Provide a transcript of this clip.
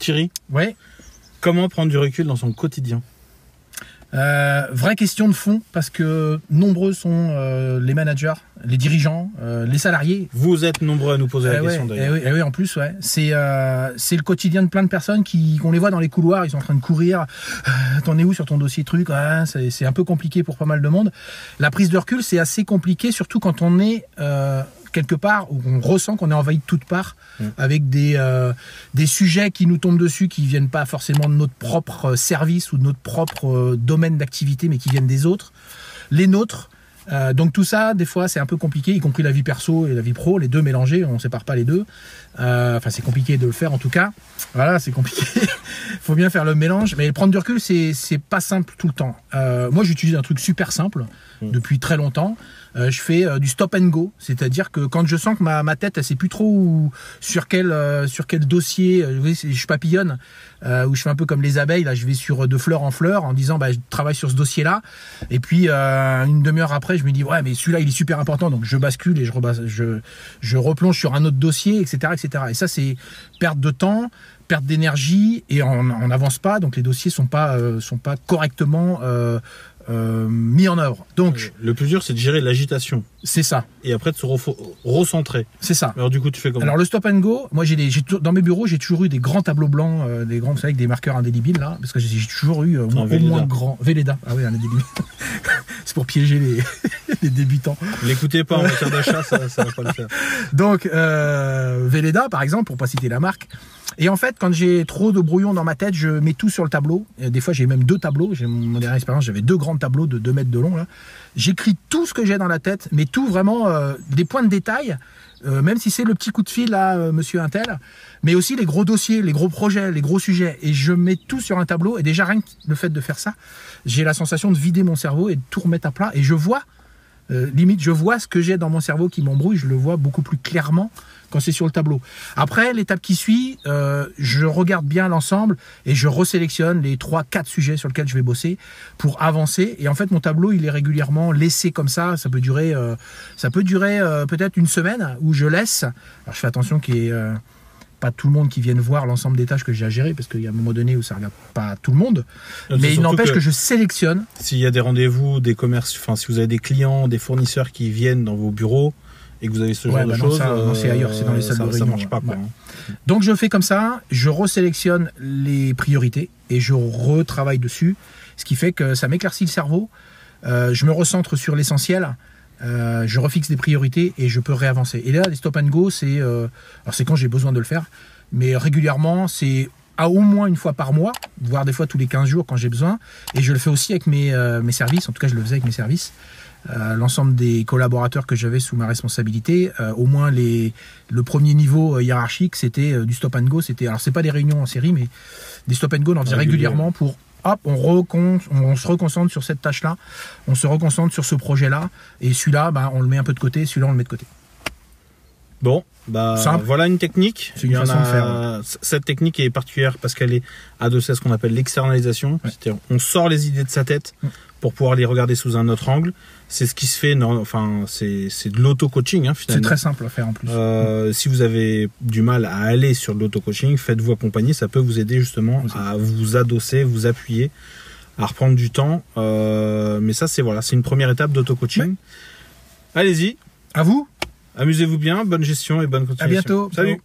Thierry, Ouais. comment prendre du recul dans son quotidien? Vraie question de fond, parce que nombreux sont les managers, les dirigeants, les salariés. Vous êtes nombreux à nous poser la question d'ailleurs. Oui, en plus, ouais. C'est le quotidien de plein de personnes qu'on les voit dans les couloirs, ils sont en train de courir. T'en es où sur ton dossier truc? C'est un peu compliqué pour pas mal de monde. La prise de recul, c'est assez compliqué, surtout quand on est quelque part où on ressent qu'on est envahi de toutes parts avec des sujets qui nous tombent dessus, qui viennent pas forcément de notre propre service ou de notre propre domaine d'activité, mais qui viennent des autres, les nôtres. Donc tout ça, des fois, c'est un peu compliqué, y compris la vie perso et la vie pro, les deux mélangés, on sépare pas les deux. Enfin, c'est compliqué de le faire en tout cas. Voilà, c'est compliqué. Faut bien faire le mélange, mais prendre du recul, c'est pas simple tout le temps. Moi, j'utilise un truc super simple depuis très longtemps. Je fais du stop and go, c'est-à-dire que quand je sens que ma tête, elle sait plus trop sur quel dossier, je papillonne, où je fais un peu comme les abeilles, là, je vais de fleur en fleur en disant, je travaille sur ce dossier-là, et puis une demi-heure après, je me dis, ouais, mais celui-là, il est super important, donc je bascule et je replonge sur un autre dossier, etc., etc. Et ça, c'est perte de temps, perte d'énergie, et on n'avance pas, donc les dossiers sont pas correctement mis en œuvre. Donc le plus dur, c'est de gérer l'agitation. C'est ça. Et après de se recentrer. C'est ça. Alors du coup, tu fais comment? Alors le stop and go, moi dans mes bureaux, j'ai toujours eu des grands tableaux blancs, des grands, vous savez, avec des marqueurs indélébiles là, parce que j'ai toujours eu au moins grand Velleda. Ah oui, un indélébile. C'est pour piéger les débutants. L'écoutez pas en matière d'achat, ça va pas le faire. Donc Velleda par exemple, pour pas citer la marque. Et en fait, quand j'ai trop de brouillon dans ma tête, je mets tout sur le tableau. Et des fois, j'ai même 2 tableaux. J'ai mon dernière expérience, j'avais 2 grands tableaux de 2 mètres de long là. J'écris tout ce que j'ai dans la tête, mais tout vraiment des points de détail, même si c'est le petit coup de fil à monsieur Intel, mais aussi les gros dossiers, les gros projets, les gros sujets. Et je mets tout sur un tableau. Et déjà, rien que le fait de faire ça, j'ai la sensation de vider mon cerveau et de tout remettre à plat. Et je vois, limite, je vois ce que j'ai dans mon cerveau qui m'embrouille. Je le vois beaucoup plus clairement quand c'est sur le tableau. Après, l'étape qui suit, je regarde bien l'ensemble et je resélectionne les 3-4 sujets sur lesquels je vais bosser pour avancer. Et en fait, mon tableau, il est régulièrement laissé comme ça. Ça peut durer peut-être une semaine où je laisse. Alors, je fais attention qu'il n'y ait pas tout le monde qui vienne voir l'ensemble des tâches que j'ai à gérer, parce qu'il y a un moment donné où ça ne regarde pas tout le monde. Mais il n'empêche que je sélectionne. S'il y a des rendez-vous, des commerces, enfin, si vous avez des clients, des fournisseurs qui viennent dans vos bureaux, et que vous avez ce genre de choses, c'est ailleurs, c'est dans les salles de réunion. Ça marche pas, quoi. Ouais. Donc je fais comme ça, je resélectionne les priorités et je retravaille dessus, ce qui fait que ça m'éclaircit le cerveau. Je me recentre sur l'essentiel, je refixe des priorités et je peux réavancer. Et là, les stop and go, alors c'est quand j'ai besoin de le faire, mais régulièrement, c'est au moins une fois par mois, voire des fois tous les 15 jours quand j'ai besoin. Et je le fais aussi avec mes services, en tout cas je le faisais avec mes services. L'ensemble des collaborateurs que j'avais sous ma responsabilité, au moins le premier niveau hiérarchique, c'était du stop and go. Alors c'est pas des réunions en série, mais des stop and go, on en faisait régulièrement pour hop, on se reconcentre sur cette tâche-là, on se reconcentre sur ce projet-là, et celui-là, on le met un peu de côté, celui-là on le met de côté. Bon, voilà une technique. C'est une façon de faire. Cette technique est particulière parce qu'elle est adossée à ce qu'on appelle l'externalisation. Ouais. C'est-à-dire, on sort les idées de sa tête pour pouvoir les regarder sous un autre angle. C'est ce qui se fait, c'est de l'auto-coaching, finalement. C'est très simple à faire en plus. Si vous avez du mal à aller sur l'auto-coaching, faites-vous accompagner. Ça peut vous aider justement à vous adosser, vous appuyer, à reprendre du temps. Mais ça, c'est une première étape d'auto-coaching. Ouais. Allez-y. À vous. Amusez-vous bien, bonne gestion et bonne continuation. À bientôt. Salut.